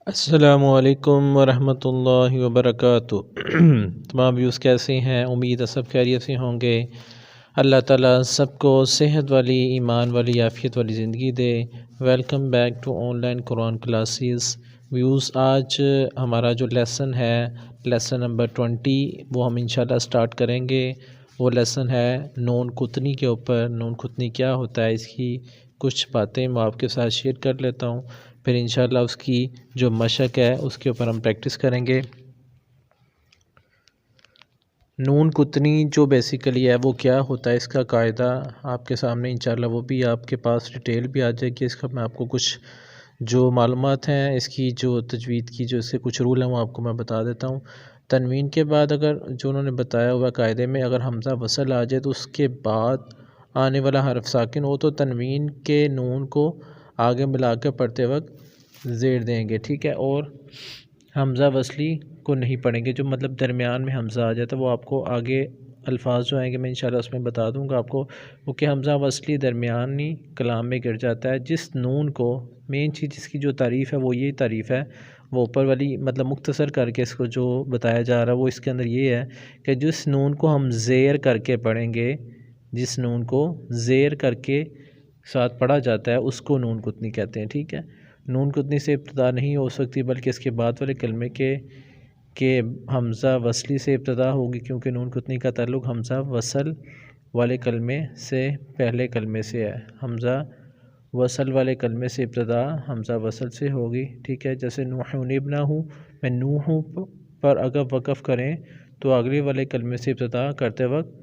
السلام علیکم ورحمۃ اللہ وبرکاتہ۔ تمام ویوز کیسے ہیں؟ امید ہے سب خیریت سے ہوں گے۔ اللہ تعالیٰ سب کو صحت والی، ایمان والی، عافیت والی زندگی دے۔ Welcome back to online Quran classes views. آج ہمارا جو لیسن ہے، لیسن نمبر 20، وہ ہم انشاءاللہ سٹارٹ کریں گے۔ وہ لیسن ہے نون قطنی کے اوپر۔ نون قطنی کیا ہوتا ہے، اس کی کچھ باتیں میں آپ کے ساتھ شیئر کر لیتا ہوں، پھر انشاءاللہ اس کی جو مشق ہے اس کے اوپر ہم پریکٹس کریں گے۔ نون قطنی جو بیسیکلی ہے وہ کیا ہوتا ہے، اس کا قاعدہ آپ کے سامنے انشاءاللہ وہ بھی آپ کے پاس ڈیٹیل بھی آ جائے گی۔ اس کا میں آپ کو کچھ جو معلومات ہیں، اس کی جو تجوید کی جو اس سے کچھ رول ہیں وہ آپ کو میں بتا دیتا ہوں۔ تنوین کے بعد اگر جو انہوں نے بتایا ہوا قاعدے میں اگر حمزہ وصل آ جائے تو اس کے بعد آنے والا حرف ساکن ہو تو تنوین کے نون کو آگے ملا کے پڑھتے وقت زیر دیں گے، ٹھیک ہے۔ اور حمزہ وصلی کو نہیں پڑھیں گے، جو مطلب درمیان میں حمزہ آ جاتا ہے وہ آپ کو آگے الفاظ جو آئیں گے میں انشاءاللہ اس میں بتا دوں گا آپ کو، کیونکہ حمزہ وصلی درمیانی کلام میں گر جاتا ہے۔ جس نون کو مین چیز جس کی جو تعریف ہے وہ یہی تعریف ہے، وہ اوپر والی مطلب مختصر کر کے اس کو جو بتایا جا رہا ہے وہ اس کے اندر یہ ہے کہ جس نون کو ہم زیر کر کے پڑھیں گے، جس نون کو زیر کر کے ساتھ پڑھا جاتا ہے اس کو نون قطنی کہتے ہیں، ٹھیک ہے۔ نون قطنی سے ابتدا نہیں ہو سکتی بلکہ اس کے بعد والے کلمے کے حمزہ وصلی سے ابتدا ہوگی، کیونکہ نون قطنی کا تعلق حمزہ وصل والے کلمے سے پہلے کلمے سے ہے۔ حمزہ وصل والے کلمے سے ابتدا حمزہ وصل سے ہوگی، ٹھیک ہے۔ جیسے نوح ابنہ میں نوح پر اگر وقف کریں تو اگلے والے کلمے سے ابتدا کرتے وقت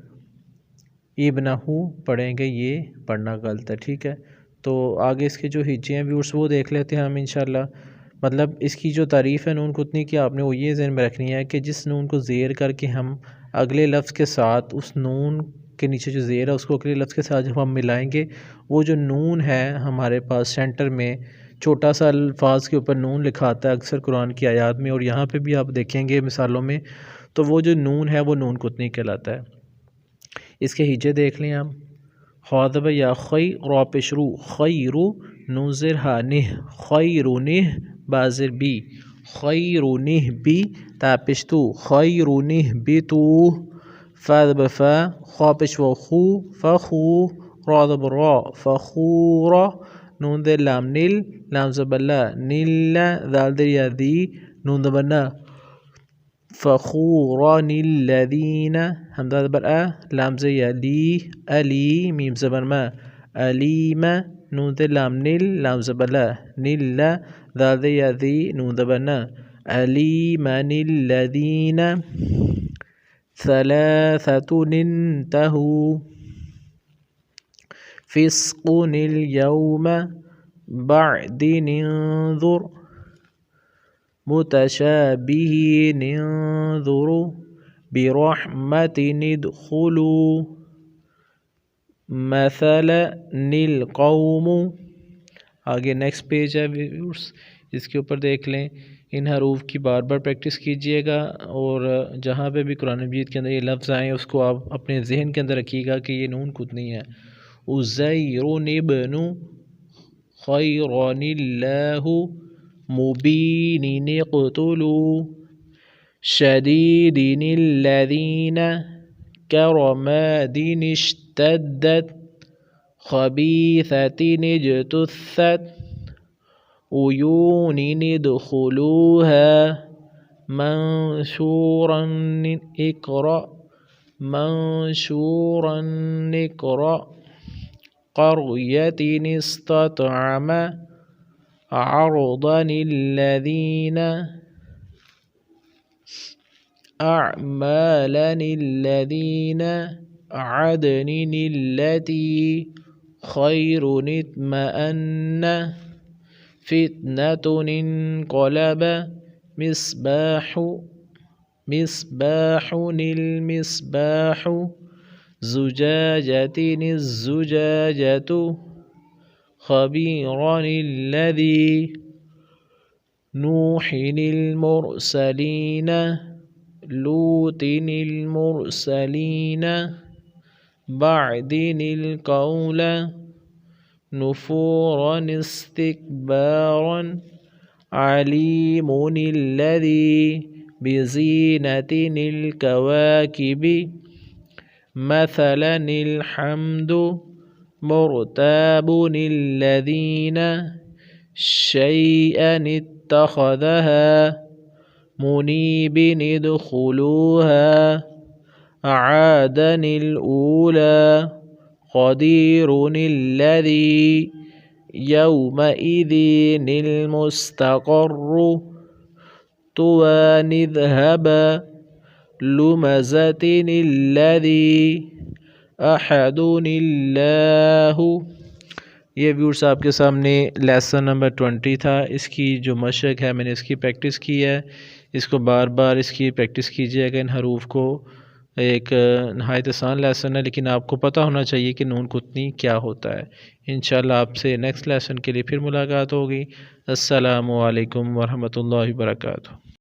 ابنہ پڑھیں گے، یہ پڑھنا غلط ہے، ٹھیک ہے۔ تو آگے اس کے جو ہجے ہیں ویورس وہ دیکھ لیتے ہیں ہم انشاءاللہ۔ مطلب اس کی جو تعریف ہے نون قطنی کی آپ نے وہ یہ ذہن میں رکھنی ہے کہ جس نون کو زیر کر کے ہم اگلے لفظ کے ساتھ اس نون کے نیچے جو زیر ہے اس کو اگلے لفظ کے ساتھ جب ہم ملائیں گے، وہ جو نون ہے ہمارے پاس سینٹر میں چھوٹا سا الفاظ کے اوپر نون لکھا آتا ہے اکثر قرآن کی آیات میں، اور یہاں پہ بھی آپ دیکھیں گے مثالوں میں، تو وہ جو نون ہے وہ نون قطنی کہلاتا ہے۔ اس کے ہجے دیکھ لیں آپ۔ خاطب یا خی را پشرو خیرو نوزر ہا نہ خیرونہ بازر بی خیرونہ بی تاپشتو خیرونہ بی تو فاذب فا خاپش و خو فخو راذب را فخورا نون در لام نیل لام زبلا نیل ذال در یا دی نون دبنا فخوران الذین حمزہ زبر لام زیا لی علی میم زبر ما علیم نون در لام نیل لام زبر لا نیل ذال در یا دی نون زبر نا علیمن الذین ثلاثة انتهوا فسق اليوم بعد انظر متشابه انظر برحمة ادخلوا مثلا القوم۔ آگے نیکسٹ پیج ہے ویورس، اس کے اوپر دیکھ لیں۔ ان حروف کی بار بار پریکٹس کیجئے گا، اور جہاں پہ بھی قرآن مجید کے اندر یہ لفظ آئیں اس کو آپ اپنے ذہن کے اندر رکھیے گا کہ یہ نون قطنی ہے۔ عزیر ابن خیران اللہ مبین اقتلوا شدید الذین کرماد اشتدت خبیثة اجتثت عیون ادخلوها منشورا اقرأ منشورا اقرأ قرية استطعم عرضا الذين أعمالا الذين عدن التي خير اطمأن فتنة انقلب مصباح المصباح زجاجة الزجاجة خبيرا الذي نوح المرسلين لوط المرسلين بعد القول نفورا استكبارا عليم الذي بزينة الكواكب مثلا الحمد مرتاب الذين شيئا اتخذها منيب ادخلوها أعادني الأولى قدير الذي يومئذ المستقر طوى نذهب لمزة الذي أحدني الله۔ یہ ویورز آپ کے سامنے لیسن نمبر 20 تھا۔ اس کی جو مشق ہے میں نے اس کی پریکٹس کی ہے، اس کو بار بار اس کی پریکٹس کیجیے گا ان حروف کو۔ ایک نہایت آسان لیسن ہے، لیکن آپ کو پتہ ہونا چاہیے کہ نون قطنی کیا ہوتا ہے۔ انشاءاللہ آپ سے نیکسٹ لیسن کے لیے پھر ملاقات ہوگی۔ السلام علیکم ورحمۃ اللہ وبرکاتہ۔